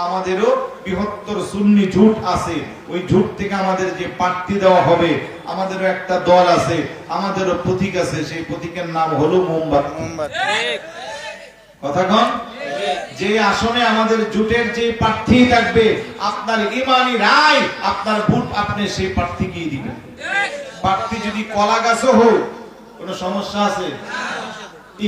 আমাদেরও বৃহত্তর সুন্নি জোট আছে, ওই জোট থেকে আমাদের যে প্রার্থী দেওয়া হবে, আমাদেরও একটা দল আছে, আমাদেরও প্রতীক আছে, সেই প্রতীকের নাম হলো মোমবাতি। কথা কন, যে আসনে আমাদের জোটের যে প্রার্থী থাকবে, আপনার ইমানি রায়, আপনার ভোট আপনি সেই প্রার্থীকেই দিবেন। প্রার্থী যদি কলা গাছও হোক, কোনো সমস্যা আছে?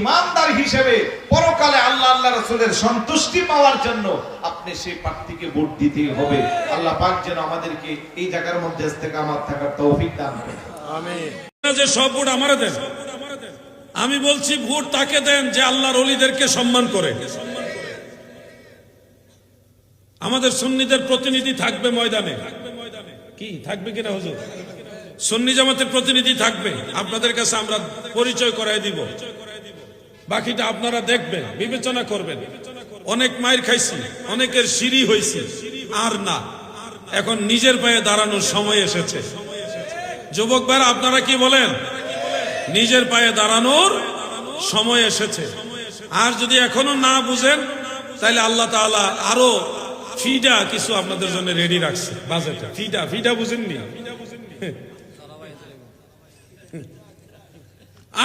ইমানদার হিসেবে পরকালে আল্লাহ আল্লাহ রাসূলের সন্তুষ্টি পাওয়ার জন্য আপনি সেই প্রার্থীকে ভোট দিতে হবে। আল্লাহ পাক যেন আমাদেরকে এই জায়গার মধ্যে ইস্তেকামাত থাকার তৌফিক দান করেন। আমিন। যে সব ভোট আমারে দেন, আমি বলছি ভোট তাকে দেন যে আল্লাহর ওলিদেরকে সম্মান করে। আমাদের সুন্নিদের প্রতিনিধি থাকবে ময়দানে, কি থাকবে কিনা হুজুর? সুন্নি জামাতের প্রতিনিধি থাকবে, আপনাদের কাছে আমরা পরিচয় করাই দিব, বাকিটা আপনারা দেখবেন, বিবেচনা করবেন। অনেক মায়ের খাইছি, অনেকের সিঁড়ি হয়েছে, আর না, এখন নিজের পায়ে দাঁড়ানোর সময় এসেছে। যুবক ভাইরা আপনারা কি বলেন? নিজের পায়ে দাঁড়ানোর সময় এসেছে। আর যদি এখনো না বুঝেন, তাহলে আল্লাহ তাআলা আরো ফিডা কিছু আপনাদের জন্য রেডি রাখছে বাজেটে। ফিডা বুঝেননি?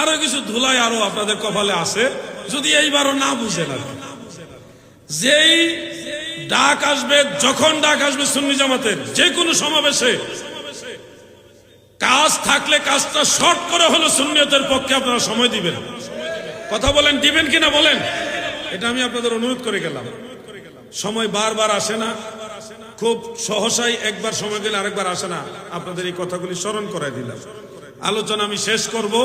আরো কিছু ধুলাই আরো আপনাদের কপালে আছে, যদি এইবারও না বুঝেন। আর যেই ডাক আসবে, যখন ডাক আসবে সুন্নি জামাতের যে কোনো সমাবেশে, কাজ থাকলে কাজটা শর্ট করে হলো সুন্নিয়তের পক্ষে আপনারা সময় দিবেন। কথা বলেন, দিবেন কিনা বলেন? এটা আমি আপনাদের অনুরোধ করে গেলাম। সময় বারবার আসে না, খুব সহসাই একবার সময় গেলে আরেকবার আসে না। আপনাদের এই কথাগুলি স্মরণ করাই দিলাম। আলোচনা আমি শেষ করব।